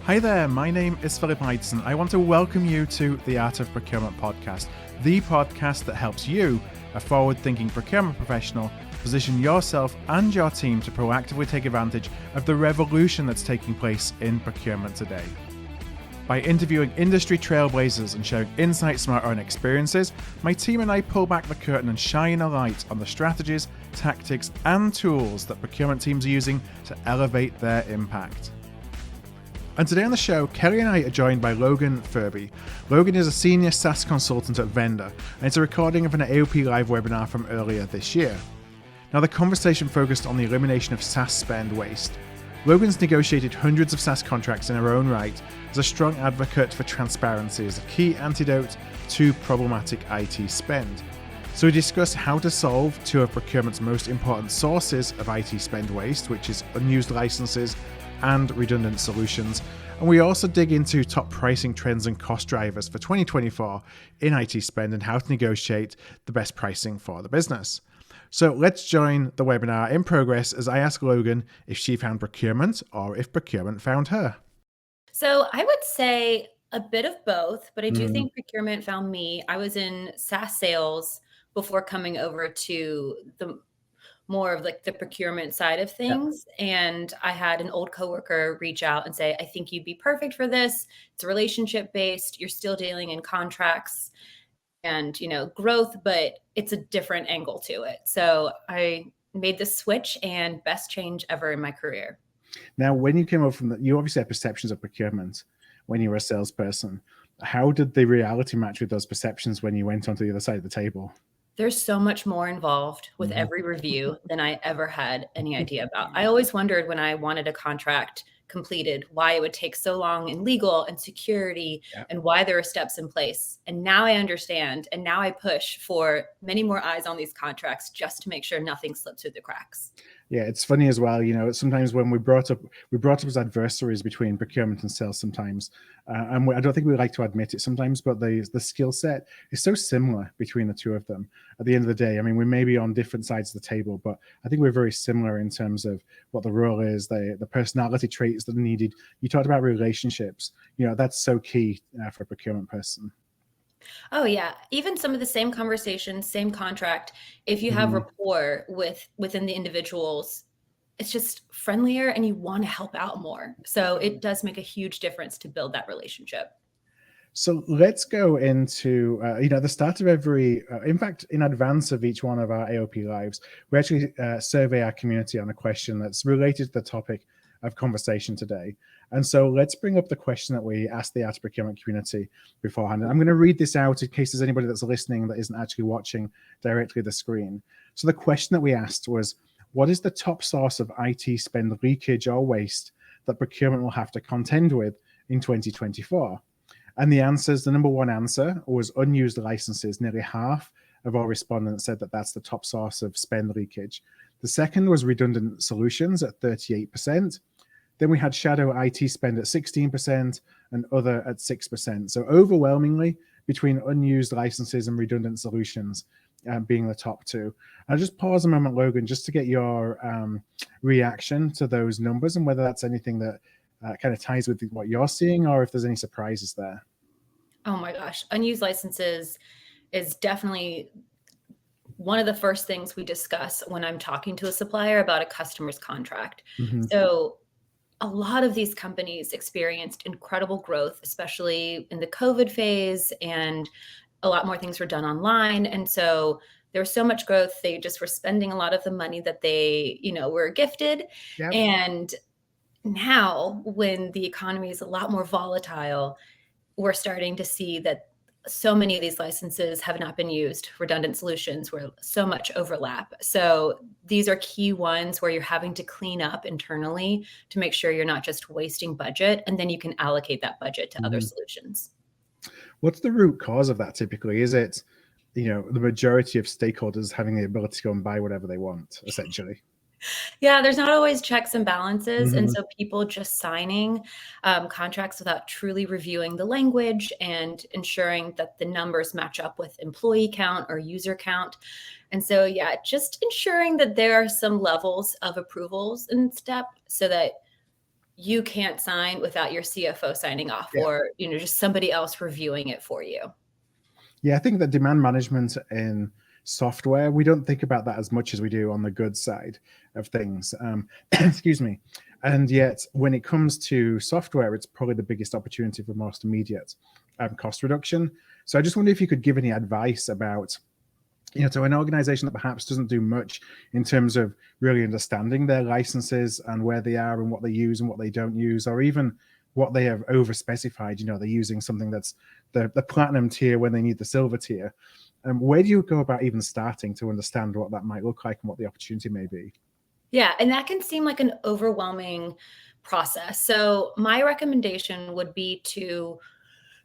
Hi there, my name is Philip Ideson. I want to welcome you to the Art of Procurement podcast, the podcast that helps you, a forward-thinking procurement professional, position yourself and your team to proactively take advantage of the revolution that's taking place in procurement today. By interviewing industry trailblazers and sharing insights from our own experiences, my team and I pull back the curtain and shine a light on the strategies, tactics, and tools that procurement teams are using to elevate their impact. And today on the show, Kelly and I are joined by Logan Furbee. Logan is a Senior SaaS Consultant at Vendr, and it's a recording of an AOP Live webinar from earlier this year. Now, the conversation focused on the elimination of SaaS spend waste. Logan's negotiated hundreds of SaaS contracts in her own right as a strong advocate for transparency as a key antidote to problematic IT spend. So we discuss how to solve two of procurement's most important sources of IT spend waste, which is unused licenses and redundant solutions. And we also dig into top pricing trends and cost drivers for 2024 in IT spend and how to negotiate the best pricing for the business. So let's join the webinar in progress as I ask Logan if she found procurement or if procurement found her. So I would say a bit of both, but I do think procurement found me. I was in SaaS sales before coming over to the more of like the procurement side of things. Yep. And I had an old coworker reach out and say, I think you'd be perfect for this. It's relationship based. You're still dealing in contracts and, growth, but it's a different angle to it. So I made this switch and best change ever in my career. Now, when you came over from you obviously had perceptions of procurement when you were a salesperson. How did the reality match with those perceptions when you went onto the other side of the table? There's so much more involved with every review than I ever had any idea about. I always wondered when I wanted a contract completed, why it would take so long in legal and security and why there are steps in place. And now I understand. And now I push for many more eyes on these contracts just to make sure nothing slips through the cracks. Yeah, it's funny as well. Sometimes when we brought up as adversaries between procurement and sales sometimes, and I don't think we like to admit it sometimes, but the skill set is so similar between the two of them. At the end of the day, I mean, we may be on different sides of the table, but I think we're very similar in terms of what the role is, the personality traits that are needed. You talked about relationships. That's so key for a procurement person. Oh yeah. Even some of the same conversations, same contract, if you have rapport within the individuals, it's just friendlier and you want to help out more. So it does make a huge difference to build that relationship. So let's go into, the start of every, in fact, in advance of each one of our AOP lives, we actually survey our community on a question that's related to the topic of conversation today. And so let's bring up the question that we asked the Art of Procurement community beforehand. And I'm going to read this out in case there's anybody that's listening that isn't actually watching directly the screen. So the question that we asked was, what is the top source of IT spend leakage or waste that procurement will have to contend with in 2024? And the number one answer was unused licenses. Nearly half of our respondents said that that's the top source of spend leakage. The second was redundant solutions at 38%. Then we had shadow IT spend at 16% and other at 6%. So overwhelmingly between unused licenses and redundant solutions being the top two. I'll just pause a moment, Logan, just to get your reaction to those numbers and whether that's anything that kind of ties with what you're seeing or if there's any surprises there. Oh my gosh. Unused licenses is definitely one of the first things we discuss when I'm talking to a supplier about a customer's contract. So a lot of these companies experienced incredible growth, especially in the COVID phase, and a lot more things were done online. And so there was so much growth. They just were spending a lot of the money that they, were gifted. Yep. And now when the economy is a lot more volatile, we're starting to see that so many of these licenses have not been used, redundant solutions where so much overlap. So these are key ones where you're having to clean up internally to make sure you're not just wasting budget, and then you can allocate that budget to other solutions. What's the root cause of that typically? Is it, the majority of stakeholders having the ability to go and buy whatever they want, essentially? Yeah, there's not always checks and balances. And so people just signing contracts without truly reviewing the language and ensuring that the numbers match up with employee count or user count. And so, yeah, just ensuring that there are some levels of approvals in step so that you can't sign without your CFO signing off, Yeah. or, just somebody else reviewing it for you. Yeah, I think that demand management in software, we don't think about that as much as we do on the goods side of things. Excuse me. And yet, when it comes to software, it's probably the biggest opportunity for most immediate cost reduction. So I just wonder if you could give any advice about, to an organization that perhaps doesn't do much in terms of really understanding their licenses and where they are and what they use and what they don't use, or even what they have over-specified. They're using something that's the platinum tier when they need the silver tier. Where do you go about even starting to understand what that might look like and what the opportunity may be? Yeah, and that can seem like an overwhelming process. So my recommendation would be to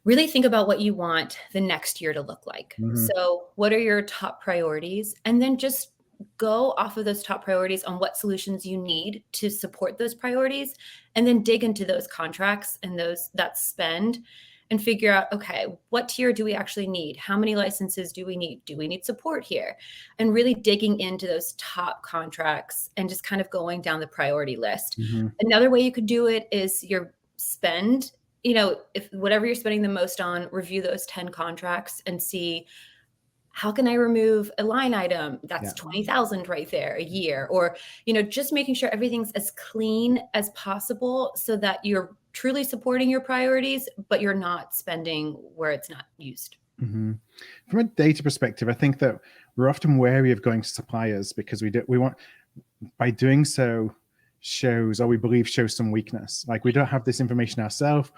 really think about what you want the next year to look like. Mm-hmm. So what are your top priorities? And then just go off of those top priorities on what solutions you need to support those priorities, and then dig into those contracts and that spend and figure out, okay, what tier do we actually need? How many licenses do we need? Do we need support here? And really digging into those top contracts and just kind of going down the priority list. Mm-hmm. Another way you could do it is your spend. If whatever you're spending the most on, review those 10 contracts and see, how can I remove a line item that's 20,000 right there a year? Or, just making sure everything's as clean as possible so that you're truly supporting your priorities, but you're not spending where it's not used. Mm-hmm. From a data perspective, I think that we're often wary of going to suppliers because we want, by doing so, shows some weakness. Like, we don't have this information ourselves.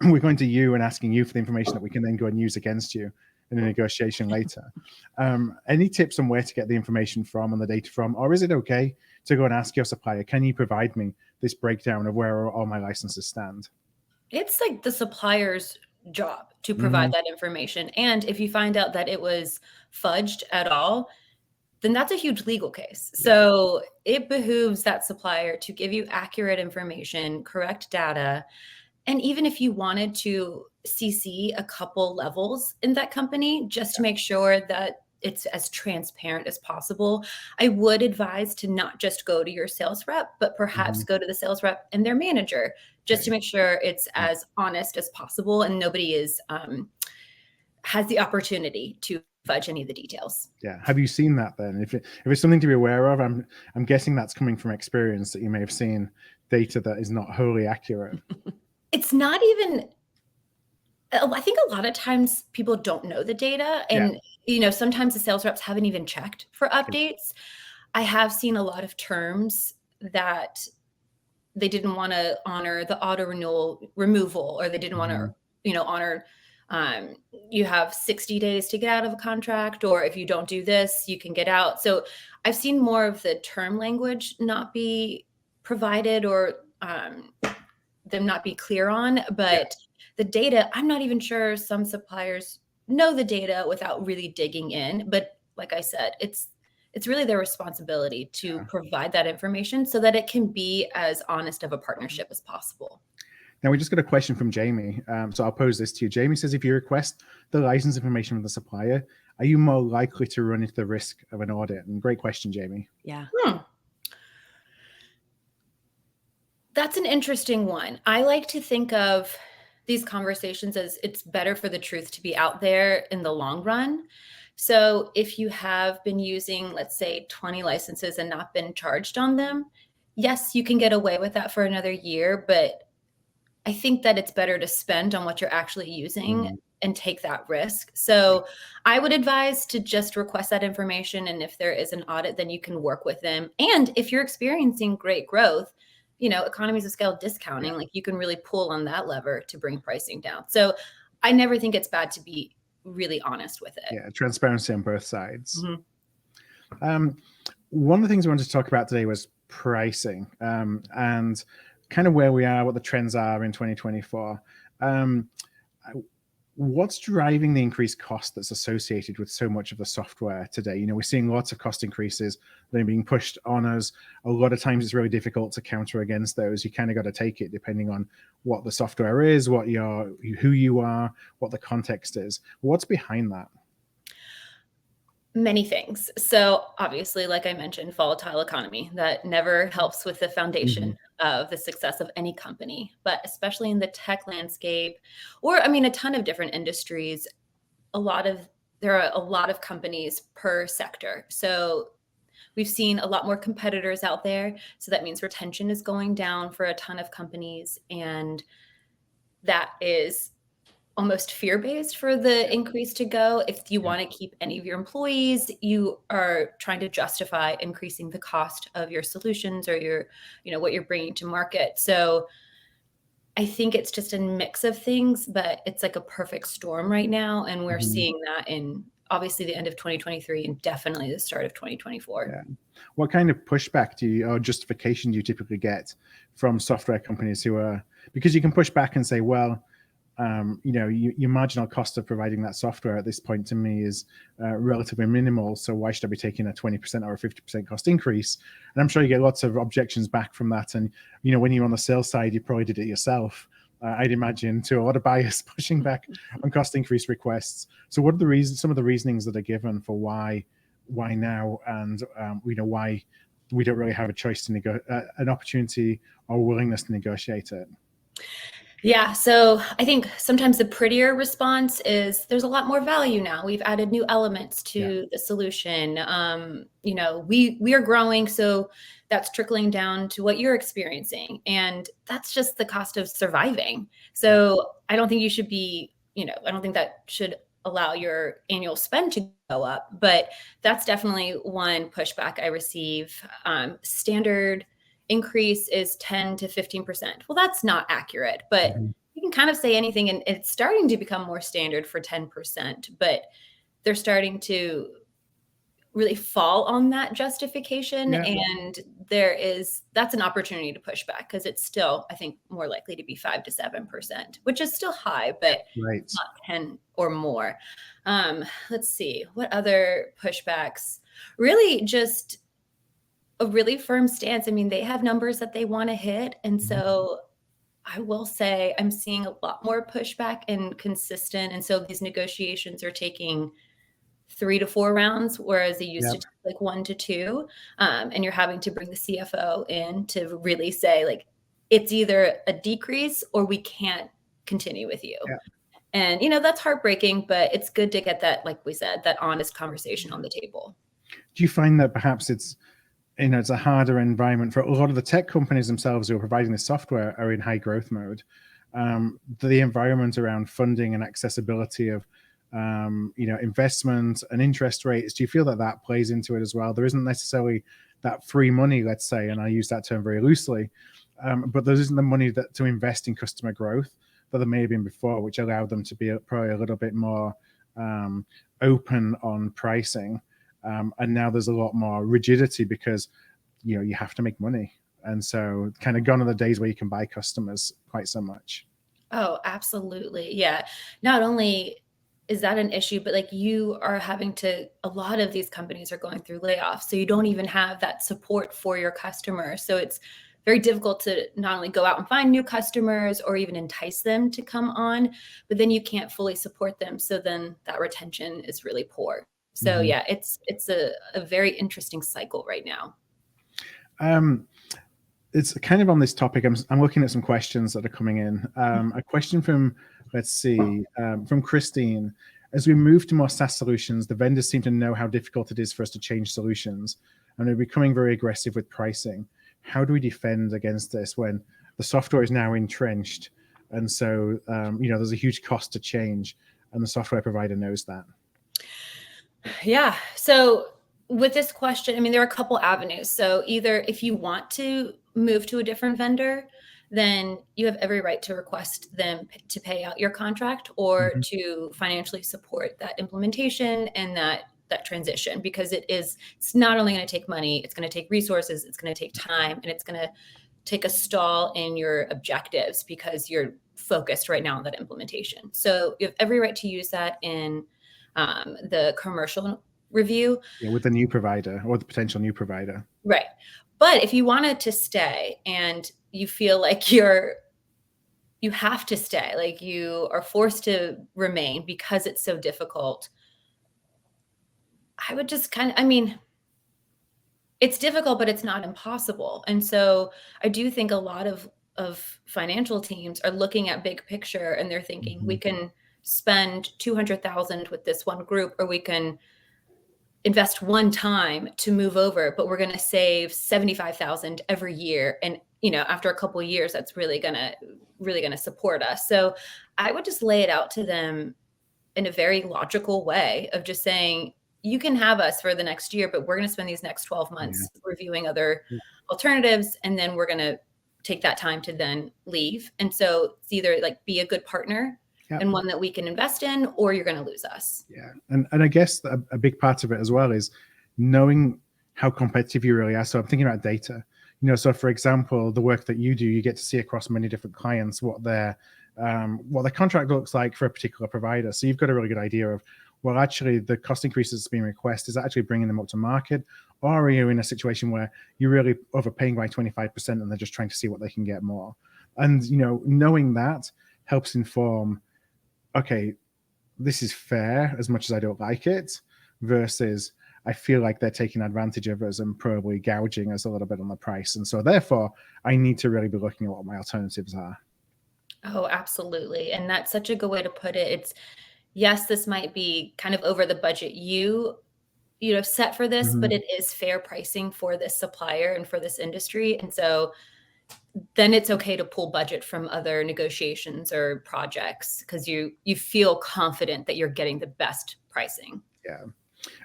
We're going to you and asking you for the information that we can then go and use against you in a negotiation later. Any tips on where to get the information from and the data from? Or is it okay to go and ask your supplier, can you provide me this breakdown of where all my licenses stand? It's like the supplier's job to provide that information. And if you find out that it was fudged at all, then that's a huge legal case. So it behooves that supplier to give you accurate information, correct data. And even if you wanted to CC a couple levels in that company, just to make sure that it's as transparent as possible, I would advise to not just go to your sales rep, but perhaps go to the sales rep and their manager, just to make sure it's as honest as possible and nobody has the opportunity to fudge any of the details. Yeah. Have you seen that then? If it's something to be aware of, I'm guessing that's coming from experience, that you may have seen data that is not wholly accurate. It's not even, I think a lot of times people don't know the data, and sometimes the sales reps haven't even checked for updates. I have seen a lot of terms that they didn't want to honor the auto renewal removal, or they didn't want to, honor, you have 60 days to get out of a contract, or if you don't do this, you can get out. So I've seen more of the term language not be provided, or them not be clear on, but the data, I'm not even sure some suppliers know the data without really digging in. But like I said, it's really their responsibility to provide that information so that it can be as honest of a partnership as possible. Now, we just got a question from Jamie. So I'll pose this to you. Jamie says, if you request the license information from the supplier, are you more likely to run into the risk of an audit? And great question, Jamie. Yeah. That's an interesting one. I like to think of these conversations as it's better for the truth to be out there in the long run. So if you have been using, let's say, 20 licenses and not been charged on them, yes, you can get away with that for another year. But I think that it's better to spend on what you're actually using and take that risk. So I would advise to just request that information. And if there is an audit, then you can work with them. And if you're experiencing great growth, economies of scale discounting, like, you can really pull on that lever to bring pricing down. So I never think it's bad to be really honest with it. Yeah, transparency on both sides. One of the things we wanted to talk about today was pricing, and kind of where we are, what the trends are in 2024. What's driving the increased cost that's associated with so much of the software today? We're seeing lots of cost increases that are being pushed on us. A lot of times it's really difficult to counter against those. You kind of got to take it depending on what the software is, who you are, what the context is. What's behind that? Many things. So obviously, like I mentioned, volatile economy, that never helps with the foundation of the success of any company, but especially in the tech landscape, or I mean, a ton of different industries, there are a lot of companies per sector. So we've seen a lot more competitors out there. So that means retention is going down for a ton of companies. And that is almost fear-based for the increase to go. If you want to keep any of your employees, you are trying to justify increasing the cost of your solutions or what you're bringing to market. So I think it's just a mix of things, but it's like a perfect storm right now. And we're seeing that in obviously the end of 2023 and definitely the start of 2024. Yeah. What kind of pushback or justification do you typically get from software companies because you can push back and say, well, your marginal cost of providing that software at this point to me is relatively minimal. So why should I be taking a 20% or a 50% cost increase? And I'm sure you get lots of objections back from that. And, when you're on the sales side, you probably did it yourself. I'd imagine to a lot of buyers pushing back on cost increase requests. So what are some of the reasonings that are given for why now, and why we don't really have a choice to an opportunity or willingness to negotiate it? Yeah. So I think sometimes the prettier response is there's a lot more value now. We've added new elements to the solution. We are growing, so that's trickling down to what you're experiencing. And that's just the cost of surviving. So I don't think you should be, I don't think that should allow your annual spend to go up, but that's definitely one pushback I receive. Standard increase is 10 to 15%. Well, that's not accurate, but you can kind of say anything, and it's starting to become more standard for 10%, but they're starting to really fall on that justification. And that's an opportunity to push back because it's still, I think, more likely to be 5 to 7%, which is still high, but not 10 or more. Let's see, what other pushbacks? Really just a really firm stance. I mean, they have numbers that they want to hit. And so I will say I'm seeing a lot more pushback and consistent. And so these negotiations are taking 3 to 4 rounds, whereas they used to take like 1 to 2. And you're having to bring the CFO in to really say, like, it's either a decrease or we can't continue with you. And, that's heartbreaking, but it's good to get that, like we said, that honest conversation on the table. Do you find that perhaps it's a harder environment for a lot of the tech companies themselves who are providing the software are in high growth mode? The environment around funding and accessibility of, investment and interest rates, do you feel that plays into it as well? There isn't necessarily that free money, let's say, and I use that term very loosely, but there isn't the money to invest in customer growth that there may have been before, which allowed them to be probably a little bit more open on pricing. And now there's a lot more rigidity because, you have to make money. And so kind of gone are the days where you can buy customers quite so much. Oh, absolutely. Yeah. Not only is that an issue, but like a lot of these companies are going through layoffs. So you don't even have that support for your customers. So it's very difficult to not only go out and find new customers or even entice them to come on, but then you can't fully support them. So then that retention is really poor. So yeah, it's a very interesting cycle right now. It's kind of on this topic. I'm looking at some questions that are coming in. A question from, from Christine. As we move to more SaaS solutions, the vendors seem to know how difficult it is for us to change solutions, and they're becoming very aggressive with pricing. How do we defend against this when the software is now entrenched? And so, there's a huge cost to change, and the software provider knows that. Yeah. So with this question, I mean, there are a couple avenues. So either if you want to move to a different vendor, then you have every right to request them to pay out your contract or to financially support that implementation and that transition, because it's not only going to take money, it's going to take resources, it's going to take time, and it's going to take a stall in your objectives because you're focused right now on that implementation. So you have every right to use that in the commercial review. Yeah, with the new provider or the potential new provider. Right. But if you wanted to stay and you feel like you have to stay, like you are forced to remain because it's so difficult, I would just It's difficult, but it's not impossible. And so I do think a lot of financial teams are looking at big picture, and they're thinking we can spend 200,000 with this one group, or we can invest one time to move over, but we're going to save 75,000 every year. And, after a couple of years, that's really going to support us. So I would just lay it out to them in a very logical way of just saying, you can have us for the next year, but we're going to spend these next 12 months reviewing other alternatives. And then we're going to take that time to then leave. And so it's either like be a good partner and one that we can invest in, or you're going to lose us. Yeah. And I guess a big part of it as well is knowing how competitive you really are. So I'm thinking about data, so for example, the work that you do, you get to see across many different clients what their contract looks like for a particular provider. So you've got a really good idea of, well, actually the cost increases that's being requested is actually bringing them up to market, or are you in a situation where you're really overpaying by 25% and they're just trying to see what they can get more? And, knowing that helps inform, okay, this is fair as much as I don't like it, versus I feel like they're taking advantage of us and probably gouging us a little bit on the price. And so therefore, I need to really be looking at what my alternatives are. Oh, absolutely. And that's such a good way to put it. It's, yes, this might be kind of over the budget you set for this, but it is fair pricing for this supplier and for this industry. And so then it's okay to pull budget from other negotiations or projects because you feel confident that you're getting the best pricing. Yeah.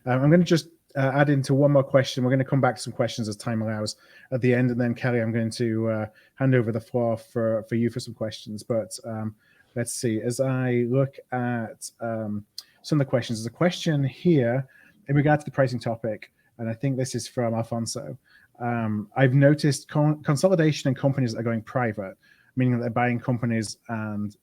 I'm going to just add into one more question. We're going to come back to some questions as time allows at the end. And then, Kelly, I'm going to hand over the floor for you for some questions. But let's see. As I look at some of the questions, there's a question here in regard to the pricing topic. And I think this is from Alfonso. I've noticed consolidation in companies that are going private, meaning that they're buying companies and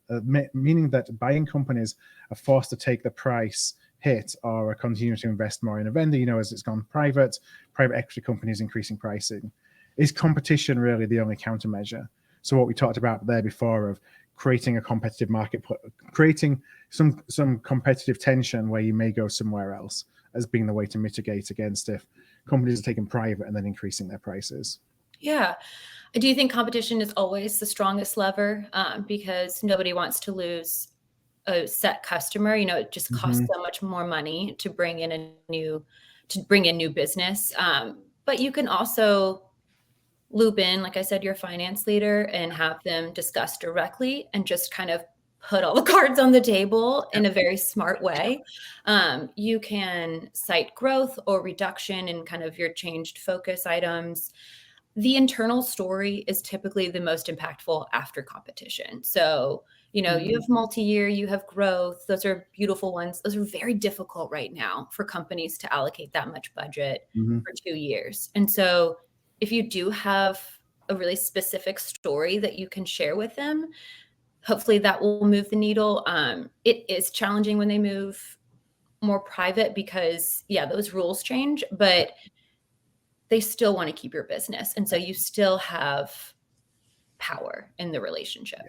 meaning that buying companies are forced to take the price hit or are continuing to invest more in a vendor, as it's gone private equity companies increasing pricing. Is competition really the only countermeasure? So what we talked about there before of creating a competitive market, creating some competitive tension where you may go somewhere else as being the way to mitigate against if companies are taking private and then increasing their prices. Yeah. Do you think competition is always the strongest lever? Because nobody wants to lose a set customer. It just costs so much more money to bring in new business. But you can also loop in, like I said, your finance leader and have them discuss directly and just kind of put all the cards on the table in a very smart way. You can cite growth or reduction in kind of your changed focus items. The internal story is typically the most impactful after competition. So, you have multi-year, you have growth. Those are beautiful ones. Those are very difficult right now for companies to allocate that much budget for 2 years. And so if you do have a really specific story that you can share with them, hopefully that will move the needle. It is challenging when they move more private because, those rules change, but they still want to keep your business. And so you still have power in the relationship.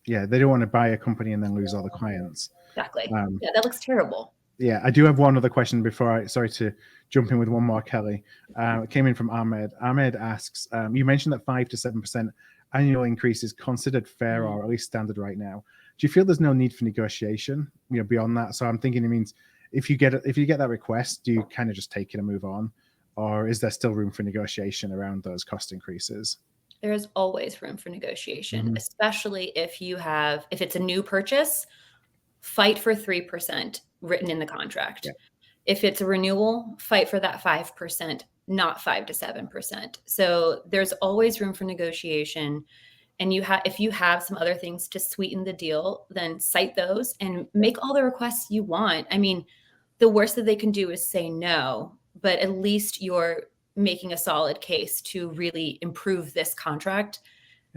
Yeah. They don't want to buy a company and then lose all the clients. Exactly. That looks terrible. Yeah. I do have one other question before sorry to jump in with one more, Kelly. It came in from Ahmed. Ahmed asks, you mentioned that 5 to 7% annual increase is considered fair or at least standard right now. Do you feel there's no need for negotiation, beyond that? So I'm thinking it means if you get that request, do you kind of just take it and move on? Or is there still room for negotiation around those cost increases? There's always room for negotiation, especially if it's a new purchase, fight for 3% written in the contract. Yeah. If it's a renewal, fight for that 5%, not 5 to 7%. So there's always room for negotiation. And if you have some other things to sweeten the deal, then cite those and make all the requests you want. I mean, the worst that they can do is say no, but at least you're making a solid case to really improve this contract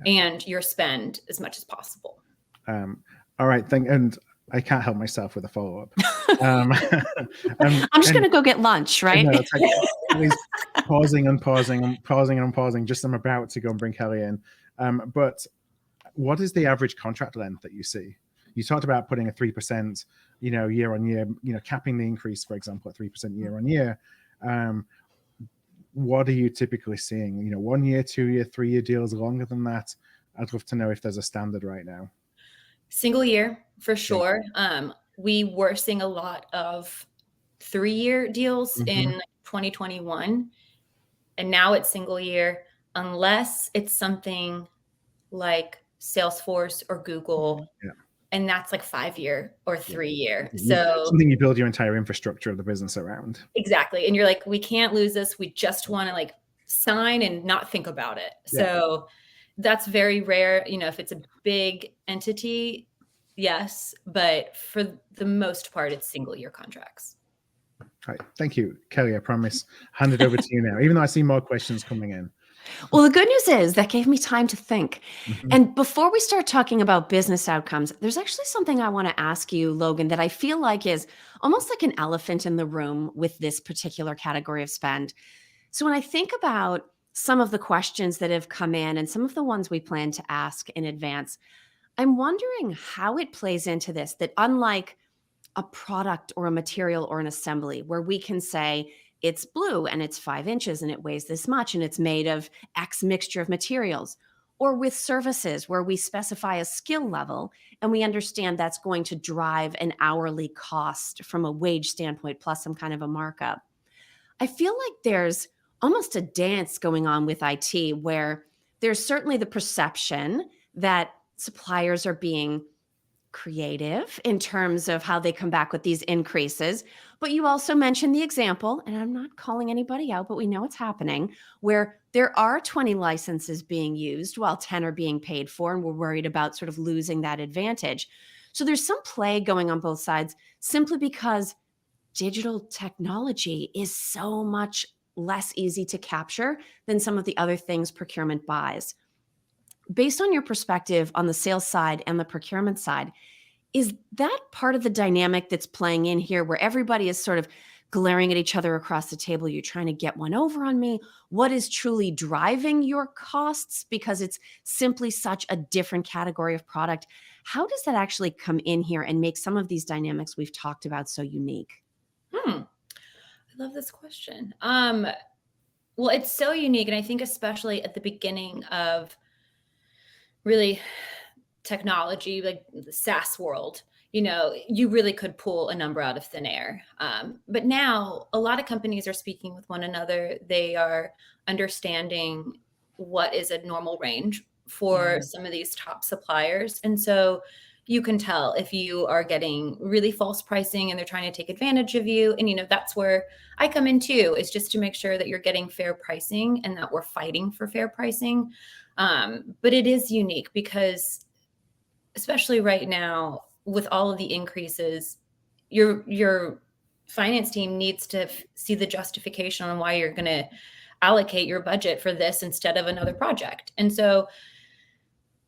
and your spend as much as possible. All right. And I can't help myself with a follow-up. I'm just going to go get lunch, right? It's like always pausing and unpausing. Just I'm about to go and bring Kelly in. But what is the average contract length that you see? You talked about putting a 3%, year on year, capping the increase, for example, at 3% year on year. what are you typically seeing? 1 year, 2 year, 3 year deals, longer than that? I'd love to know if there's a standard right now. Single year for sure. We were seeing a lot of 3-year deals in 2021, and now it's single year, unless it's something like Salesforce or Google. Yeah. And that's like 5-year or 3-year. So something you build your entire infrastructure of the business around. Exactly. And you're like, we can't lose this. We just want to like sign and not think about it. Yeah. So that's very rare. If it's a big entity, yes. But for the most part, it's single year contracts. All right. Thank you, Kelly. I promise. Hand it over to you now, even though I see more questions coming in. Well, the good news is that gave me time to think. And before we start talking about business outcomes, there's actually something I want to ask you, Logan, that I feel like is almost like an elephant in the room with this particular category of spend. So when I think about some of the questions that have come in and some of the ones we plan to ask in advance, I'm wondering how it plays into this, that unlike a product or a material or an assembly where we can say, it's blue and it's 5 inches and it weighs this much and it's made of X mixture of materials. Or with services where we specify a skill level and we understand that's going to drive an hourly cost from a wage standpoint plus some kind of a markup. I feel like there's almost a dance going on with IT where there's certainly the perception that suppliers are being creative in terms of how they come back with these increases. But you also mentioned the example, and I'm not calling anybody out, but we know it's happening, where there are 20 licenses being used while 10 are being paid for, and we're worried about sort of losing that advantage. So there's some play going on both sides simply because digital technology is so much less easy to capture than some of the other things procurement buys. Based on your perspective on the sales side and the procurement side, is that part of the dynamic that's playing in here where everybody is sort of glaring at each other across the table? You're trying to get one over on me. What is truly driving your costs? Because it's simply such a different category of product. How does that actually come in here and make some of these dynamics we've talked about so unique? I love this question. Well, it's so unique. And I think especially at the beginning of really technology, like the SaaS world, you really could pull a number out of thin air. But now a lot of companies are speaking with one another. They are understanding what is a normal range for some of these top suppliers. And so you can tell if you are getting really false pricing and they're trying to take advantage of you. And, that's where I come in too, is just to make sure that you're getting fair pricing and that we're fighting for fair pricing. But it is unique because especially right now with all of the increases, your finance team needs to see the justification on why you're going to allocate your budget for this instead of another project. And so,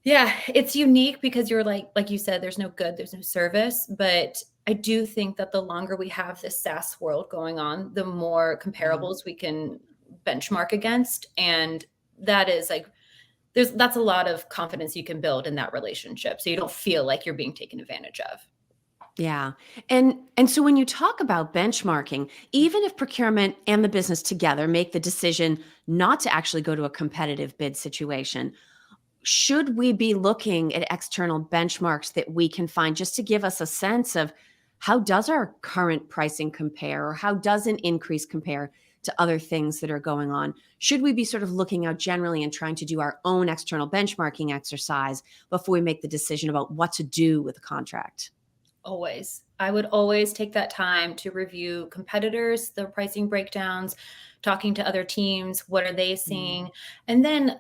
yeah, it's unique because you're like you said, there's no good, there's no service. But I do think that the longer we have this SaaS world going on, the more comparables we can benchmark against. And that is like, that's a lot of confidence you can build in that relationship. So you don't feel like you're being taken advantage of. Yeah. And so when you talk about benchmarking, even if procurement and the business together make the decision not to actually go to a competitive bid situation, should we be looking at external benchmarks that we can find just to give us a sense of how does our current pricing compare, or how does an increase compare to other things that are going on? Should we be sort of looking out generally and trying to do our own external benchmarking exercise before we make the decision about what to do with the contract? Always. I would always take that time to review competitors, the pricing breakdowns, talking to other teams, what are they seeing? And then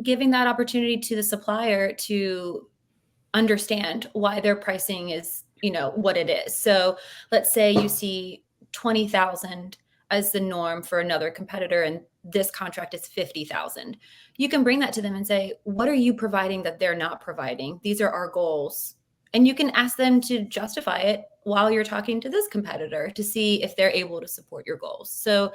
giving that opportunity to the supplier to understand why their pricing is, what it is. So let's say you see 20,000 as the norm for another competitor and this contract is 50,000. You can bring that to them and say, what are you providing that they're not providing? These are our goals. And you can ask them to justify it while you're talking to this competitor to see if they're able to support your goals. So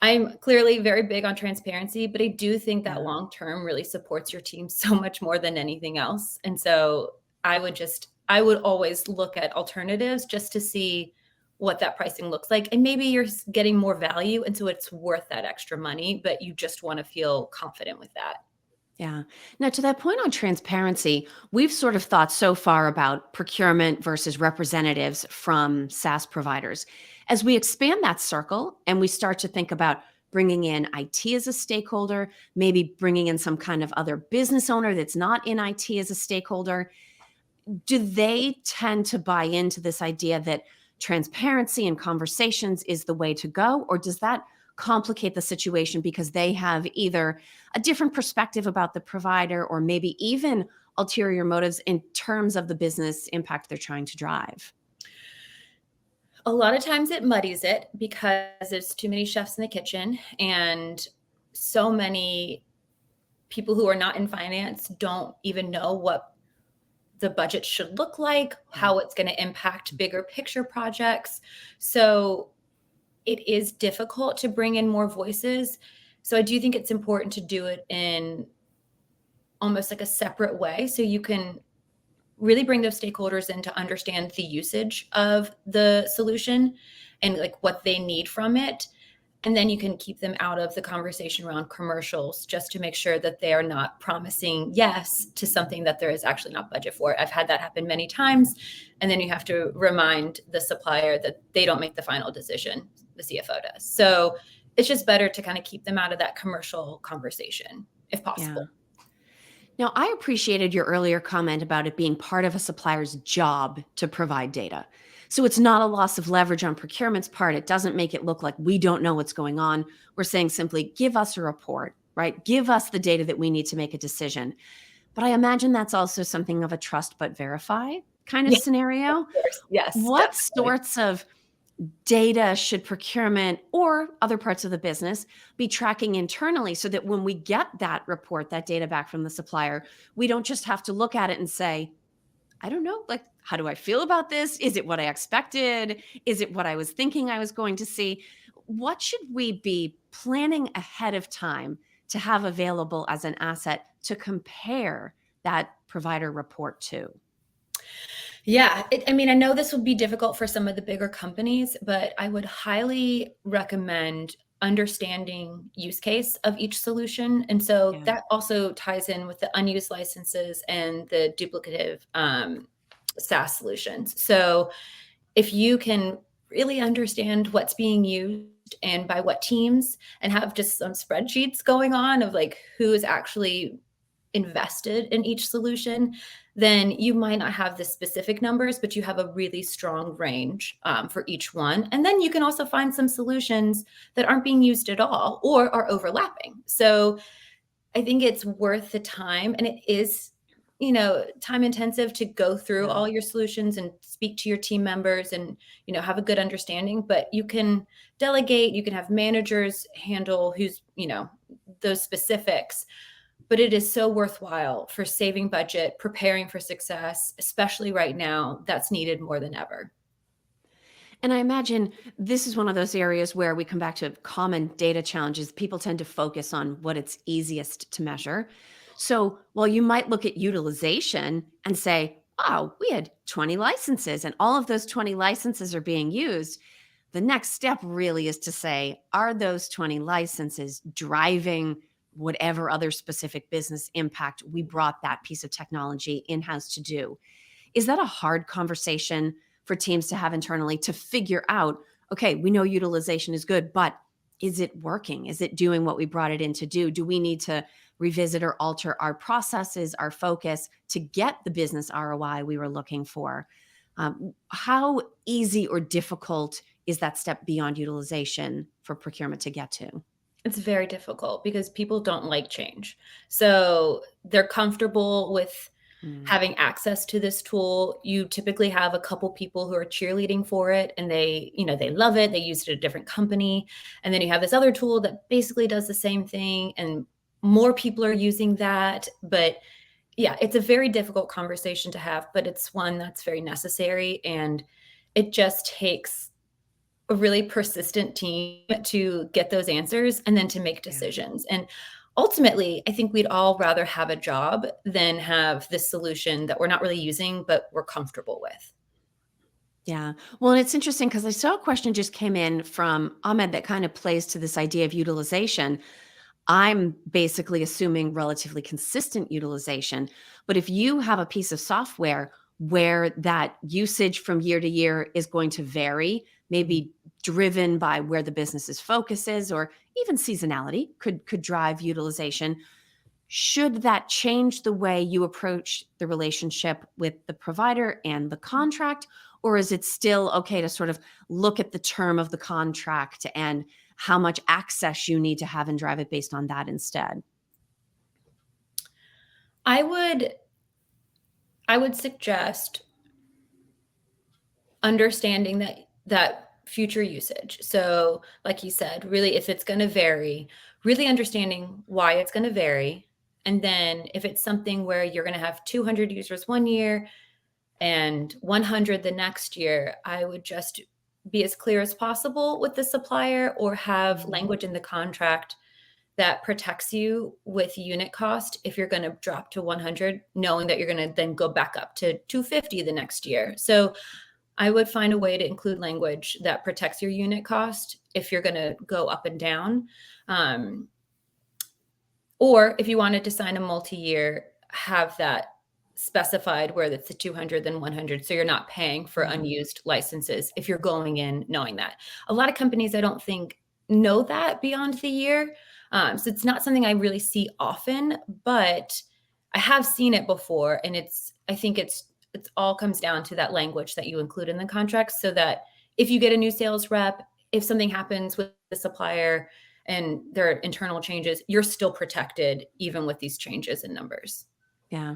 I'm clearly very big on transparency, but I do think that long-term really supports your team so much more than anything else. And so I would always look at alternatives just to see what that pricing looks like. And maybe you're getting more value, and so it's worth that extra money, but you just want to feel confident with that. Yeah. Now, to that point on transparency, we've sort of thought so far about procurement versus representatives from SaaS providers. As we expand that circle and we start to think about bringing in IT as a stakeholder, maybe bringing in some kind of other business owner that's not in IT as a stakeholder, do they tend to buy into this idea that transparency and conversations is the way to go? Or does that complicate the situation because they have either a different perspective about the provider or maybe even ulterior motives in terms of the business impact they're trying to drive? A lot of times it muddies it because there's too many chefs in the kitchen, and so many people who are not in finance don't even know what the budget should look like, how it's going to impact bigger picture projects. So it is difficult to bring in more voices. So I do think it's important to do it in almost like a separate way, so you can really bring those stakeholders in to understand the usage of the solution and like what they need from it. And then you can keep them out of the conversation around commercials, just to make sure that they are not promising yes to something that there is actually not budget for. I've had that happen many times. And then you have to remind the supplier that they don't make the final decision, the CFO does. So it's just better to kind of keep them out of that commercial conversation if possible. Yeah. Now, I appreciated your earlier comment about it being part of a supplier's job to provide data. So it's not a loss of leverage on procurement's part. It doesn't make it look like we don't know what's going on. We're saying simply, give us a report, right? Give us the data that we need to make a decision. But I imagine that's also something of a trust but verify kind of scenario. Of course. Yes. What Definitely. sorts of data should procurement or other parts of the business be tracking internally so that when we get that report, that data back from the supplier, we don't just have to look at it and say, I don't know, like, how do I feel about this? Is it what I expected? Is it what I was thinking I was going to see? What should we be planning ahead of time to have available as an asset to compare that provider report to? Yeah. I mean, I know this would be difficult for some of the bigger companies, but I would highly recommend understanding use case of each solution. And so Yeah. that also ties in with the unused licenses and the duplicative SaaS solutions. So if you can really understand what's being used and by what teams, and have just some spreadsheets going on of like who is actually invested in each solution, then you might not have the specific numbers, but you have a really strong range for each one. And then you can also find some solutions that aren't being used at all or are overlapping. So I think it's worth the time, and it is, time intensive to go through Yeah. all your solutions and speak to your team members and, have a good understanding, but you can delegate, you can have managers handle those specifics. But it is so worthwhile for saving budget, preparing for success, especially right now. That's needed more than ever. And I imagine this is one of those areas where we come back to common data challenges. People tend to focus on what it's easiest to measure. So while you might look at utilization and say, wow, we had 20 licenses and all of those 20 licenses are being used, the next step really is to say, are those 20 licenses driving whatever other specific business impact we brought that piece of technology in-house to do? Is that a hard conversation for teams to have internally to figure out, okay, we know utilization is good, but is it working? Is it doing what we brought it in to do? Do we need to revisit or alter our processes, our focus to get the business ROI we were looking for? How easy or difficult is that step beyond utilization for procurement to get to? It's very difficult because people don't like change. So they're comfortable with having access to this tool. You typically have a couple people who are cheerleading for it, and they love it. They use it at a different company. And then you have this other tool that basically does the same thing, and more people are using that. But yeah, it's a very difficult conversation to have, but it's one that's very necessary. And it just takes a really persistent team to get those answers and then to make decisions. And ultimately, I think we'd all rather have a job than have this solution that we're not really using, but we're comfortable with. Yeah. Well, and it's interesting because I saw a question just came in from Ahmed that kind of plays to this idea of utilization. I'm basically assuming relatively consistent utilization. But if you have a piece of software where that usage from year to year is going to vary, maybe driven by where the business's focus is, or even seasonality could drive utilization, should that change the way you approach the relationship with the provider and the contract? Or is it still okay to sort of look at the term of the contract and how much access you need to have and drive it based on that instead? I would suggest understanding that future usage. So like you said, really, if it's going to vary, really understanding why it's going to vary. And then if it's something where you're going to have 200 users one year and 100 the next year, I would just be as clear as possible with the supplier, or have language in the contract that protects you with unit cost if you're going to drop to 100, knowing that you're going to then go back up to 250 the next year. So I would find a way to include language that protects your unit cost if you're going to go up and down. Or if you wanted to sign a multi-year, have that specified where it's the 200 then 100, so you're not paying for unused licenses if you're going in knowing that. A lot of companies, I don't think, know that beyond the year. So it's not something I really see often, but I have seen it before. And I think it's all comes down to that language that you include in the contract, so that if you get a new sales rep, if something happens with the supplier and there are internal changes, you're still protected even with these changes in numbers. Yeah.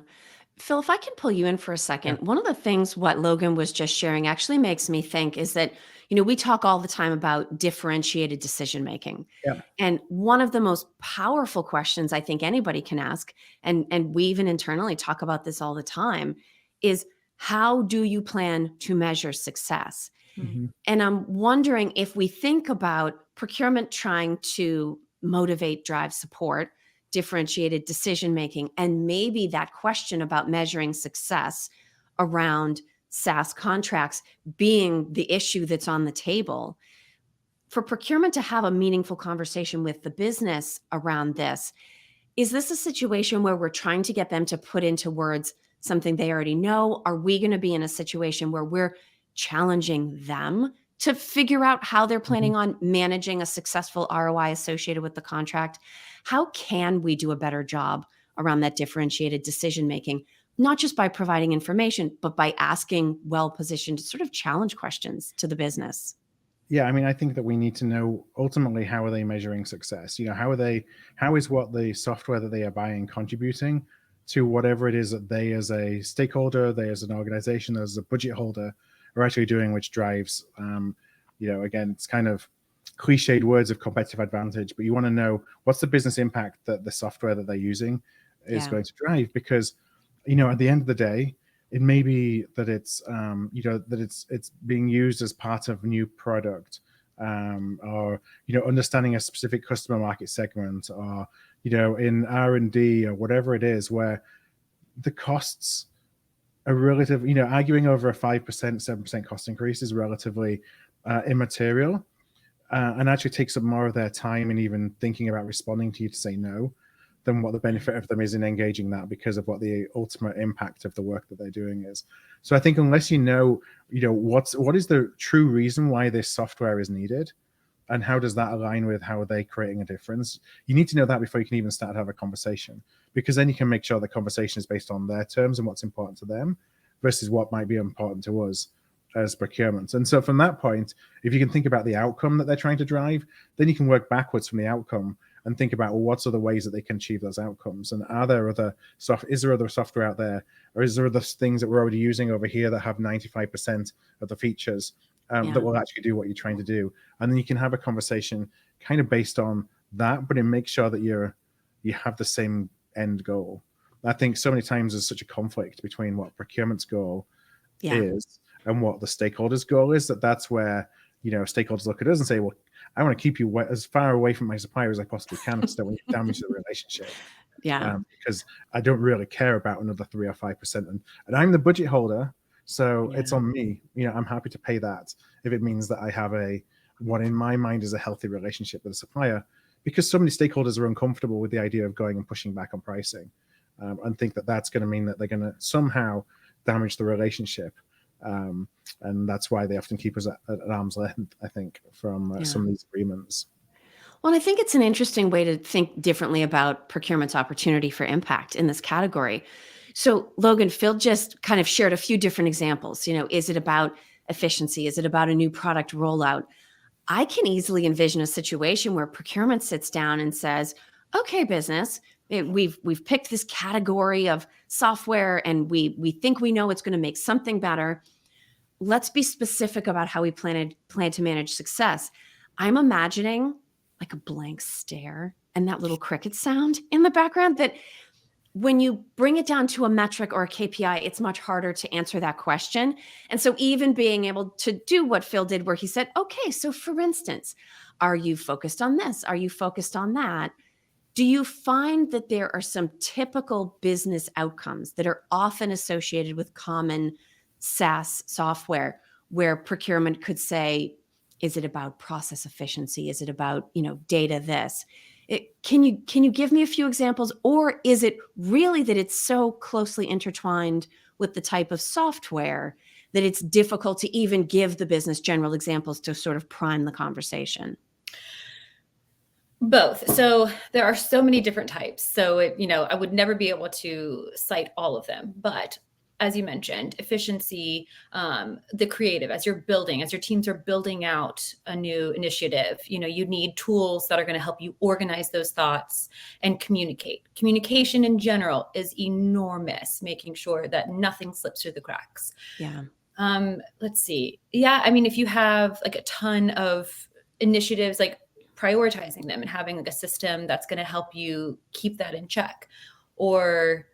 Phil, if I can pull you in for a second, Yeah. one of the things what Logan was just sharing actually makes me think is that, we talk all the time about differentiated decision making. Yeah. And one of the most powerful questions I think anybody can ask, and we even internally talk about this all the time, is how do you plan to measure success? Mm-hmm. And I'm wondering if we think about procurement trying to motivate, drive support, differentiated decision making, and maybe that question about measuring success around SaaS contracts being the issue that's on the table. For procurement to have a meaningful conversation with the business around this, is this a situation where we're trying to get them to put into words something they already know? Are we going to be in a situation where we're challenging them to figure out how they're planning on managing a successful ROI associated with the contract? How can we do a better job around that differentiated decision making, not just by providing information, but by asking well-positioned sort of challenge questions to the business? Yeah, I mean, I think that we need to know ultimately, how are they measuring success? How is what the software that they are buying contributing to whatever it is that they as a stakeholder, they as an organization, as a budget holder are actually doing, which drives, again, it's kind of cliched words of competitive advantage, but you want to know what's the business impact that the software that they're using is going to drive, because, at the end of the day, it may be that it's it's being used as part of a new product, or understanding a specific customer market segment, or in R&D or whatever it is, where the costs are relative. Arguing over a 5%, 7% cost increase is relatively immaterial, and actually takes up more of their time in even thinking about responding to you to say no, than what the benefit of them is in engaging that, because of what the ultimate impact of the work that they're doing is. So I think unless what is the true reason why this software is needed, and how does that align with how are they creating a difference, you need to know that before you can even start to have a conversation, because then you can make sure the conversation is based on their terms and what's important to them versus what might be important to us as procurement. And so from that point, if you can think about the outcome that they're trying to drive, then you can work backwards from the outcome and think about, well, what's other ways that they can achieve those outcomes? And is there other software out there, or is there other things that we're already using over here that have 95% of the features that will actually do what you're trying to do? And then you can have a conversation kind of based on that, but it makes sure that you have the same end goal. I think so many times there's such a conflict between what procurement's goal is and what the stakeholders' goal is, that's where stakeholders look at us and say, well, I want to keep you as far away from my supplier as I possibly can, because I don't want to damage the relationship. Because I don't really care about another 3 or 5%, and I'm the budget holder, So it's on me. I'm happy to pay that if it means that I have what in my mind is a healthy relationship with a supplier, because so many stakeholders are uncomfortable with the idea of going and pushing back on pricing, and think that that's going to mean that they're going to somehow damage the relationship. And that's why they often keep us at arm's length, I think, from some of these agreements. Well, I think it's an interesting way to think differently about procurement's opportunity for impact in this category. So, Logan, Phil just kind of shared a few different examples. Is it about efficiency? Is it about a new product rollout? I can easily envision a situation where procurement sits down and says, okay, business, we've picked this category of software and we think we know it's going to make something better. Let's be specific about how we plan to manage success. I'm imagining like a blank stare and that little cricket sound in the background, that when you bring it down to a metric or a KPI, it's much harder to answer that question. And so even being able to do what Phil did, where he said, okay, so for instance, are you focused on this? Are you focused on that? Do you find that there are some typical business outcomes that are often associated with common SaaS software where procurement could say, is it about process efficiency? Is it about, data this? Can you give me a few examples? Or is it really that it's so closely intertwined with the type of software that it's difficult to even give the business general examples to sort of prime the conversation? Both. So there are so many different types. So, I would never be able to cite all of them, but as you mentioned, efficiency, the creative, as your teams are building out a new initiative, you need tools that are going to help you organize those thoughts and communicate. Communication in general is enormous, making sure that nothing slips through the cracks. Yeah. Let's see. Yeah. I mean, if you have like a ton of initiatives, like prioritizing them and having like a system that's going to help you keep that in check. Or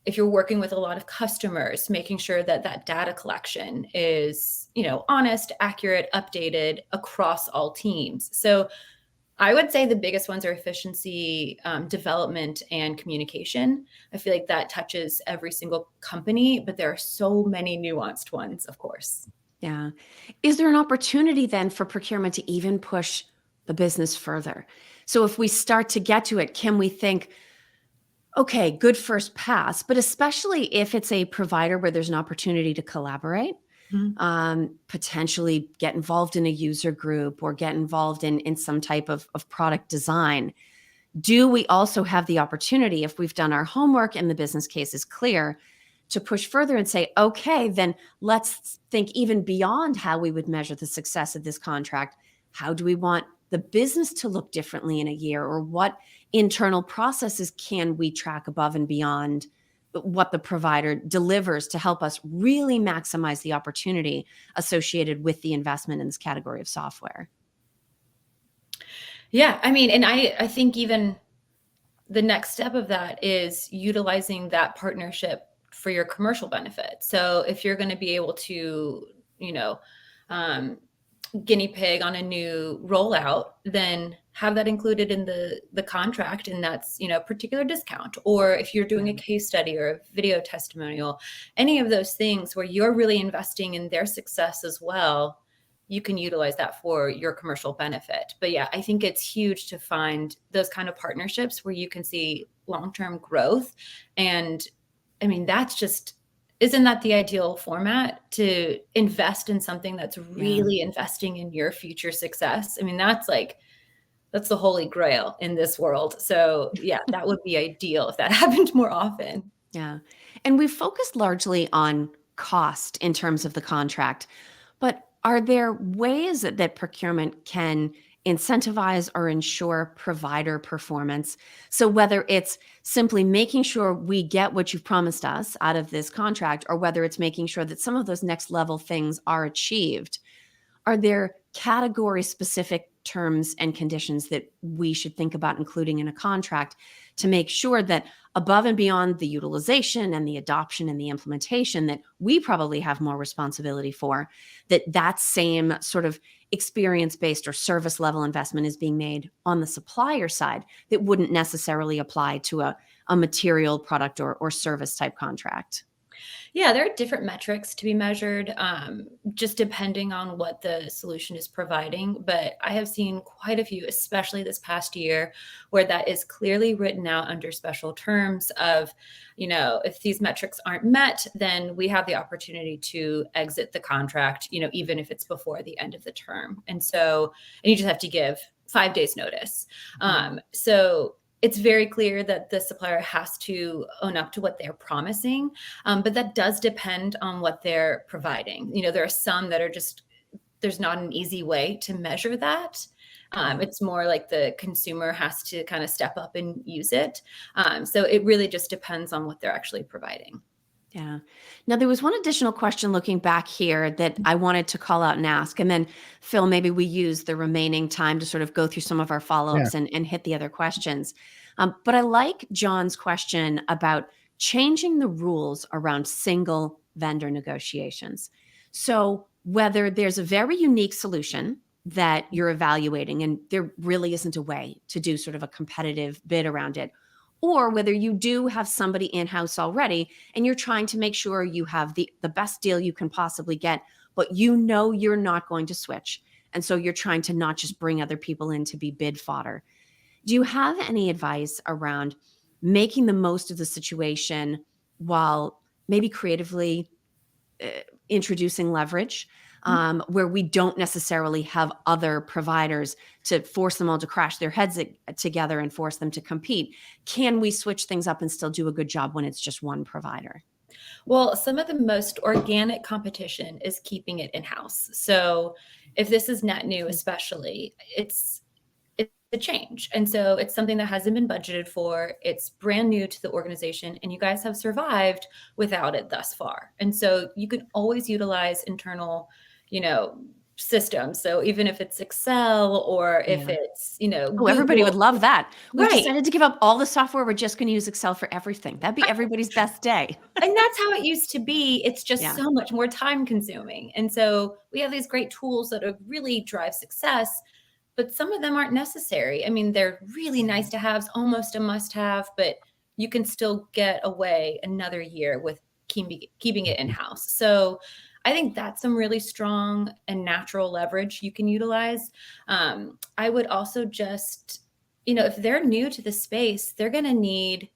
if you're working with a lot of customers, making sure that that data collection is, honest, accurate, updated across all teams. So I would say the biggest ones are efficiency, development, and communication. I feel like that touches every single company, but there are so many nuanced ones, of course. Yeah. Is there an opportunity then for procurement to even push the business further? So if we start to get to it, can we think, okay, good first pass, but especially if it's a provider where there's an opportunity to collaborate, potentially get involved in a user group or get involved in some type of product design. Do we also have the opportunity, if we've done our homework and the business case is clear, to push further and say, okay, then let's think even beyond how we would measure the success of this contract. How do we want the business to look differently in a year? Or what internal processes can we track above and beyond what the provider delivers to help us really maximize the opportunity associated with the investment in this category of software? Yeah, I mean, and I think even the next step of that is utilizing that partnership for your commercial benefit. So if you're going to be able to, guinea pig on a new rollout, then have that included in the contract, and that's particular discount. Or if you're doing a case study or a video testimonial, any of those things where you're really investing in their success as well, you can utilize that for your commercial benefit. But yeah, I think it's huge to find those kind of partnerships where you can see long-term growth. And I mean, isn't that the ideal format, to invest in something that's really investing in your future success? I mean, that's the holy grail in this world. So yeah, that would be ideal if that happened more often. Yeah. And we've focused largely on cost in terms of the contract, but are there ways that procurement can incentivize or ensure provider performance? So whether it's simply making sure we get what you've promised us out of this contract, or whether it's making sure that some of those next level things are achieved, are there category specific terms and conditions that we should think about including in a contract to make sure that above and beyond the utilization and the adoption and the implementation that we probably have more responsibility for, that same sort of experience-based or service level investment is being made on the supplier side that wouldn't necessarily apply to a material product or service type contract? Yeah, there are different metrics to be measured, just depending on what the solution is providing. But I have seen quite a few, especially this past year, where that is clearly written out under special terms of, if these metrics aren't met, then we have the opportunity to exit the contract, even if it's before the end of the term. And you just have to give 5 days notice. So it's very clear that the supplier has to own up to what they're promising. But that does depend on what they're providing. There are some that are there's not an easy way to measure that. It's more like the consumer has to kind of step up and use it. So it really just depends on what they're actually providing. Yeah. Now, there was one additional question looking back here that I wanted to call out and ask. And then, Phil, maybe we use the remaining time to sort of go through some of our follow-ups and hit the other questions. But I like John's question about changing the rules around single vendor negotiations. So whether there's a very unique solution that you're evaluating and there really isn't a way to do sort of a competitive bid around it, or whether you do have somebody in-house already and you're trying to make sure you have the best deal you can possibly get, but you're not going to switch. And so you're trying to not just bring other people in to be bid fodder. Do you have any advice around making the most of the situation while maybe creatively introducing leverage, where we don't necessarily have other providers to force them all to crash their heads together and force them to compete? Can we switch things up and still do a good job when it's just one provider? Well, some of the most organic competition is keeping it in-house. So if this is net new, especially, it's a change. And so it's something that hasn't been budgeted for. It's brand new to the organization, and you guys have survived without it thus far. And so you can always utilize internal, systems. So even if it's Excel or if it's, Oh, everybody would love that. We've Right. decided to give up all the software. We're just going to use Excel for everything. That'd be everybody's best day. And that's how it used to be. It's just Yeah. so much more time consuming. And so we have these great tools that really drive success, but some of them aren't necessary. I mean, they're really nice to have, almost a must have, but you can still get away another year with keeping it in-house. So I think that's some really strong and natural leverage you can utilize. I would also just, if they're new to the space, they're going to need,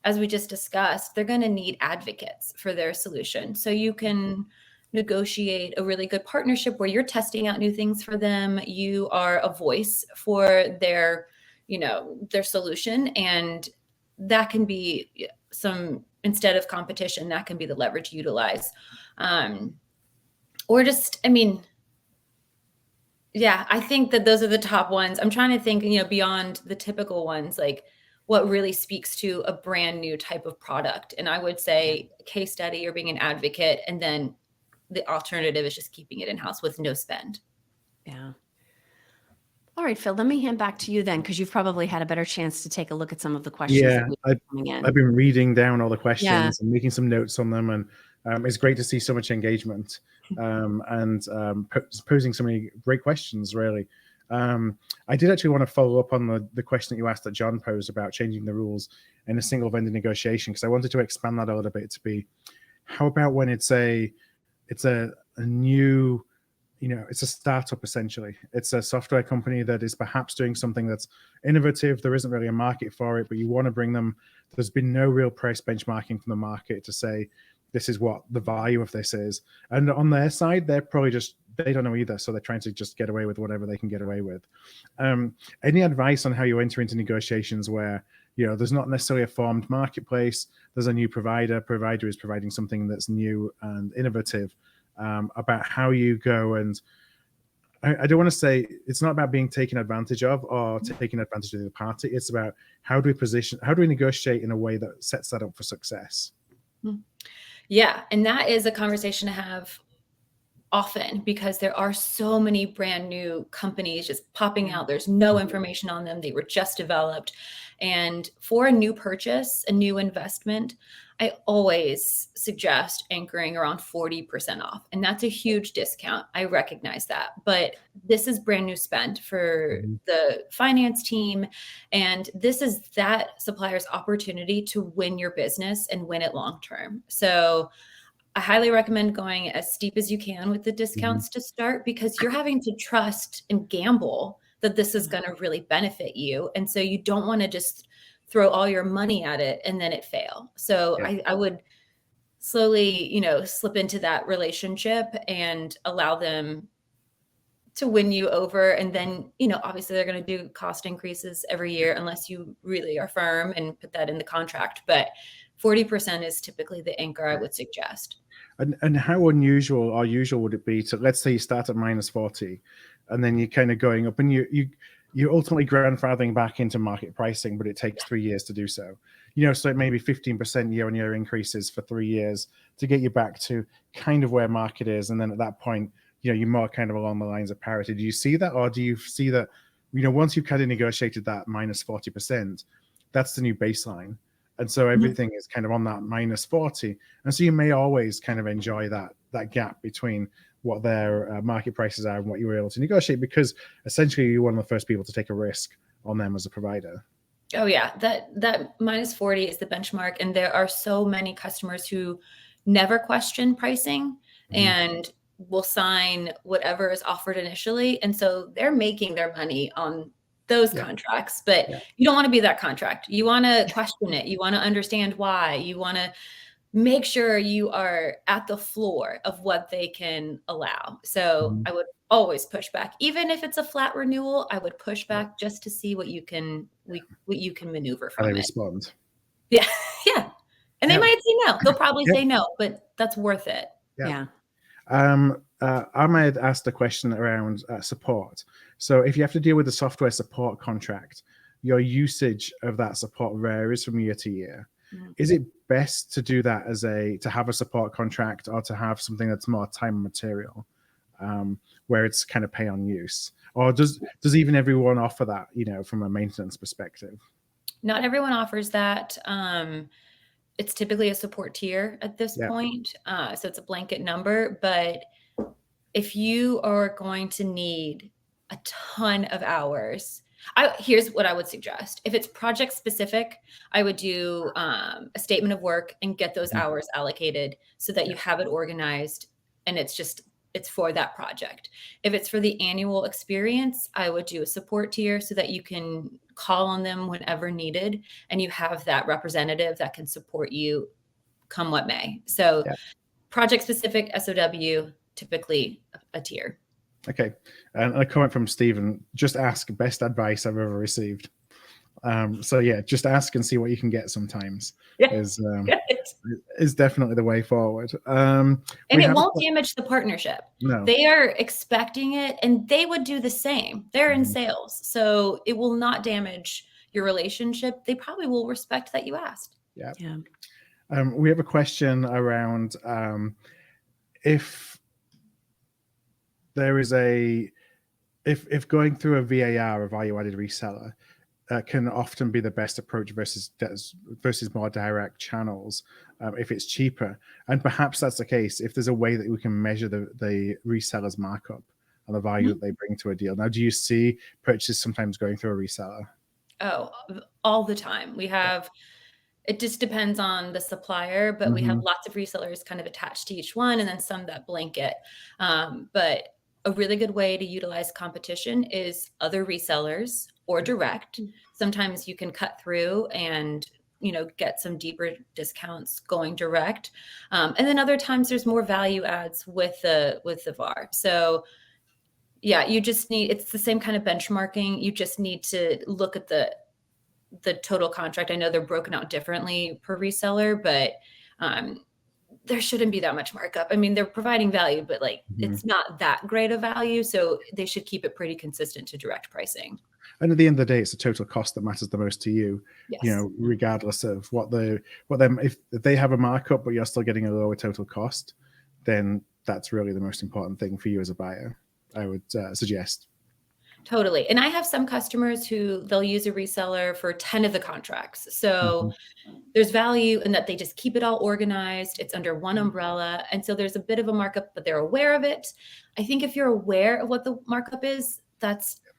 as we just discussed, they're going to need advocates for their solution. So you can negotiate a really good partnership where you're testing out new things for them. You are a voice for their solution. And that can be instead of competition, that can be the leverage utilize. Or just, I think that those are the top ones. I'm trying to think, beyond the typical ones, like what really speaks to a brand new type of product. And I would say case study or being an advocate. And then the alternative is just keeping it in-house with no spend. Yeah. All right, Phil, let me hand back to you then, because you've probably had a better chance to take a look at some of the questions that we've been coming in. I've been reading down all the questions and making some notes on them, and it's great to see so much engagement and posing so many great questions, really. I did actually want to follow up on the question that you asked that John posed about changing the rules in a single vendor negotiation, because I wanted to expand that a little bit to be, how about when it's a new, it's a startup essentially. It's a software company that is perhaps doing something that's innovative. There isn't really a market for it, but you want to bring them. There's been no real price benchmarking from the market to say this is what the value of this is. And on their side, they're probably they don't know either. So they're trying to just get away with whatever they can get away with. Any advice on how you enter into negotiations where, there's not necessarily a formed marketplace, there's a new provider is providing something that's new and innovative, about how you go? And I don't want to say it's not about being taken advantage of or taking advantage of the party. It's about how do we negotiate in a way that sets that up for success? Yeah. And that is a conversation to have often, because there are so many brand new companies just popping out. There's no information on them. They were just developed. And for a new purchase, a new investment, I always suggest anchoring around 40% off. And that's a huge discount. I recognize that. But this is brand new spend for the finance team. And this is that supplier's opportunity to win your business and win it long term. So I highly recommend going as steep as you can with the discounts to start, because you're having to trust and gamble that this is going to really benefit you. And so you don't want to just throw all your money at it and then it fail. So I would slowly, slip into that relationship and allow them to win you over. And then, obviously they're going to do cost increases every year unless you really are firm and put that in the contract. But 40% is typically the anchor I would suggest. And how unusual or usual would it be to, let's say you start at -40 and then you're kind of going up and you're ultimately grandfathering back into market pricing, but it takes 3 years to do so. So maybe 15% year-on-year increases for 3 years to get you back to kind of where market is. And then at that point, you're more kind of along the lines of parity. Do you see that? Or do you see that, once you've kind of negotiated that -40%, that's the new baseline? And so everything is kind of on that -40. And so you may always kind of enjoy that gap between what their market prices are and what you were able to negotiate, because essentially you're one of the first people to take a risk on them as a provider. Oh yeah, that -40 is the benchmark. And there are so many customers who never question pricing and will sign whatever is offered initially. And so they're making their money on those contracts, but you don't want to be that contract. You want to question it. You want to understand why. You want to make sure you are at the floor of what they can allow. So I would always push back. Even if it's a flat renewal, I would push back just to see what you can maneuver from How it. they respond. Yeah. Yeah. And they might say no. They'll probably say no, but that's worth it. Yeah. Ahmed asked a question around support. So if you have to deal with a software support contract, your usage of that support varies from year to year. Is it best to do that to have a support contract, or to have something that's more time and material, where it's kind of pay on use? Or does even everyone offer that, from a maintenance perspective? Not everyone offers that. It's typically a support tier at this point. So it's a blanket number. But if you are going to need a ton of hours, here's what I would suggest. If it's project specific, I would do a statement of work and get those hours allocated so that you have it organized and it's for that project. If it's for the annual experience, I would do a support tier so that you can call on them whenever needed and you have that representative that can support you come what may. So project specific SOW, typically a tier. Okay. And a comment from Stephen, just ask, best advice I've ever received. Just ask and see what you can get sometimes is definitely the way forward. And it won't damage the partnership. No. They are expecting it and they would do the same. They're in sales. So it will not damage your relationship. They probably will respect that you asked. Yeah. We have a question around if there is if going through a VAR, a value-added reseller, can often be the best approach versus more direct channels if it's cheaper. And perhaps that's the case if there's a way that we can measure the reseller's markup and the value that they bring to a deal. Now, do you see purchases sometimes going through a reseller? Oh, all the time. We have, it just depends on the supplier, but we have lots of resellers kind of attached to each one and then some that blanket. But a really good way to utilize competition is other resellers or direct. Sometimes you can cut through and, get some deeper discounts going direct. And then other times there's more value adds with the VAR. So yeah, you just it's the same kind of benchmarking. You just need to look at the total contract. I know they're broken out differently per reseller, but there shouldn't be that much markup. I mean, they're providing value, but it's not that great of value. So they should keep it pretty consistent to direct pricing. And at the end of the day, it's the total cost that matters the most to you, regardless of if they have a markup, but you're still getting a lower total cost, then that's really the most important thing for you as a buyer, I would suggest. Totally. And I have some customers who they'll use a reseller for 10 of the contracts. So there's value in that they just keep it all organized. It's under one umbrella. And so there's a bit of a markup, but they're aware of it. I think if you're aware of what the markup is,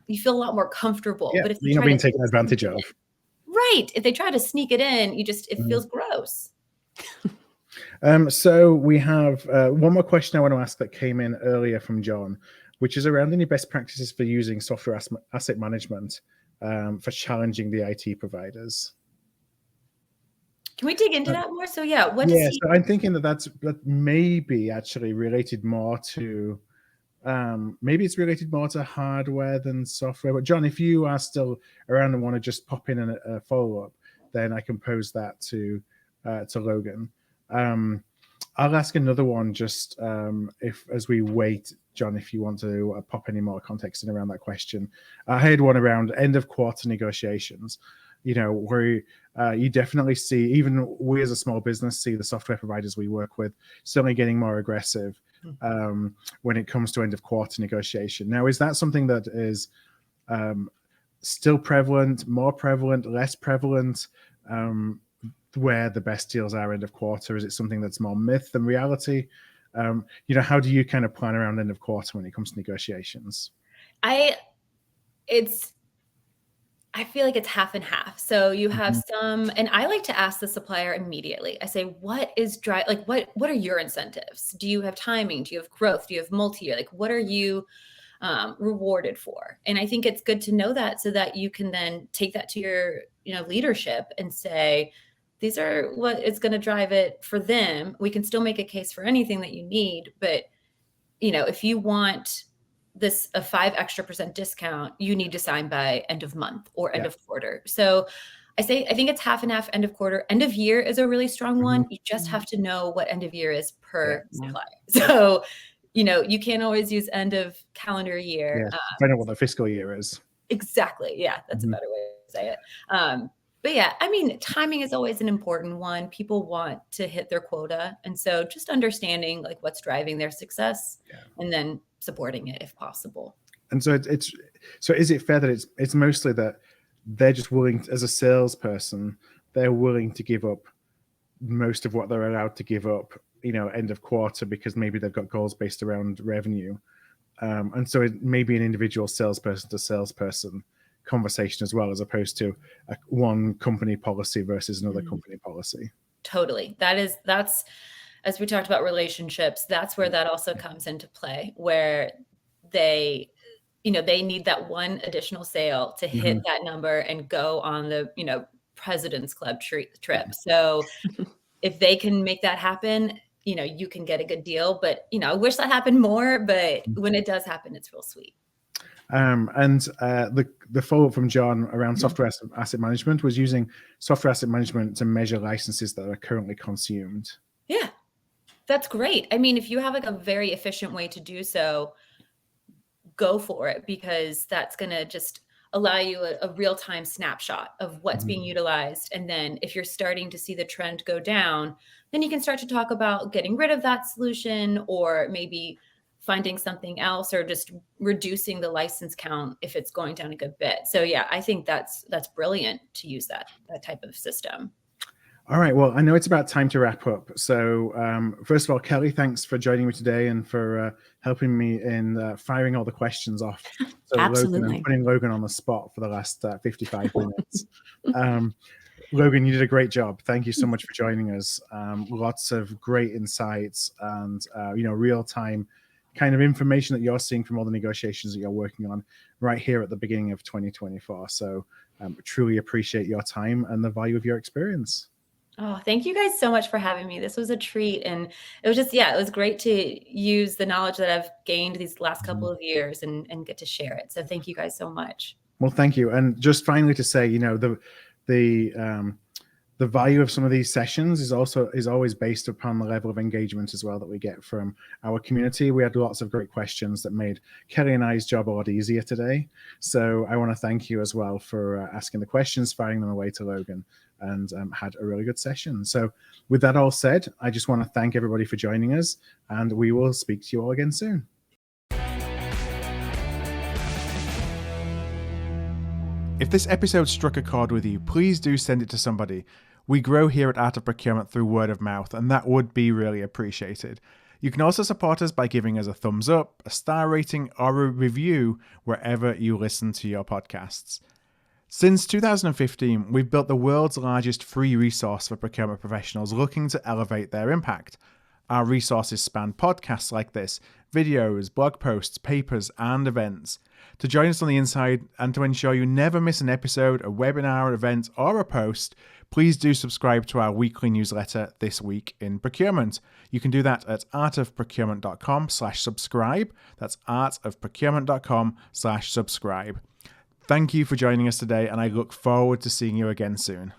you feel a lot more comfortable. Yeah, but if you're not being taken advantage of. Right. If they try to sneak it in, it feels gross. So we have one more question I want to ask that came in earlier from John, which is around any best practices for using software asset management for challenging the IT providers. Can we dig into that more? So so I'm thinking that may be actually related more to maybe it's related more to hardware than software. But John, if you are still around and want to just pop in a follow-up, then I can pose that to Logan. I'll ask another one just if as we wait, John, if you want to pop any more context in around that question. I had one around end of quarter negotiations, where you definitely see, even we as a small business see the software providers we work with certainly getting more aggressive when it comes to end of quarter negotiation. Now, is that something that is still prevalent, more prevalent, less prevalent? Where the best deals are end of quarter? Is it something that's more myth than reality? How do you kind of plan around end of quarter when it comes to negotiations? I feel like it's half and half. So you have some, and I like to ask the supplier immediately. I say, what is what are your incentives? Do you have timing? Do you have growth? Do you have multi-year? What are you rewarded for? And I think it's good to know that so that you can then take that to your, leadership and say, these are what is going to drive it for them. We can still make a case for anything that you need, but if you want a 5% extra discount, you need to sign by end of month or end of quarter. So I think it's half and half end of quarter. End of year is a really strong one. You just have to know what end of year is per supplier. So, you can't always use end of calendar year. I know what the fiscal year is. Exactly. Yeah. That's a better way to say it. But yeah, timing is always an important one. People want to hit their quota. And so just understanding what's driving their success and then supporting it if possible. And so so is it fair that it's mostly that they're just willing, as a salesperson, they're willing to give up most of what they're allowed to give up, end of quarter, because maybe they've got goals based around revenue. And so it may be an individual salesperson to salesperson conversation as well, as opposed to one company policy versus another company policy. Totally. That's as we talked about relationships, that's where that also comes into play, where they need that one additional sale to hit that number and go on the President's Club trip. So if they can make that happen, you can get a good deal. But I wish that happened more, but when it does happen, it's real sweet. And the follow-up from John around software asset management was using software asset management to measure licenses that are currently consumed. Yeah, that's great. If you have a very efficient way to do so, go for it, because that's going to just allow you a real-time snapshot of what's being utilized. And then if you're starting to see the trend go down, then you can start to talk about getting rid of that solution, or maybe finding something else, or just reducing the license count if it's going down a good bit. So yeah, I think that's brilliant to use that type of system. All right. Well, I know it's about time to wrap up. So first of all, Kelly, thanks for joining me today and for helping me in firing all the questions off. So Absolutely. Logan, and putting Logan on the spot for the last 55 minutes. Logan, you did a great job. Thank you so much for joining us. Lots of great insights and real-time kind of information that you're seeing from all the negotiations that you're working on right here at the beginning of 2024. So truly appreciate your time and the value of your experience. Oh, thank you guys so much for having me. This was a treat. And it was just, it was great to use the knowledge that I've gained these last couple of years and get to share it. So thank you guys so much. Well, thank you. And just finally to say, the value of some of these sessions is always based upon the level of engagement as well that we get from our community. We had lots of great questions that made Kelly and I's job a lot easier today. So I want to thank you as well for asking the questions, firing them away to Logan, and had a really good session. So with that all said, I just want to thank everybody for joining us, and we will speak to you all again soon. If this episode struck a chord with you, please do send it to somebody. We grow here at Art of Procurement through word of mouth, and that would be really appreciated. You can also support us by giving us a thumbs up, a star rating, or a review wherever you listen to your podcasts. Since 2015, we've built the world's largest free resource for procurement professionals looking to elevate their impact. Our resources span podcasts like this, videos, blog posts, papers, and events. To join us on the inside and to ensure you never miss an episode, a webinar, event, or a post, please do subscribe to our weekly newsletter, This Week in Procurement. You can do that at artofprocurement.com/subscribe. That's artofprocurement.com/subscribe. Thank you for joining us today, and I look forward to seeing you again soon.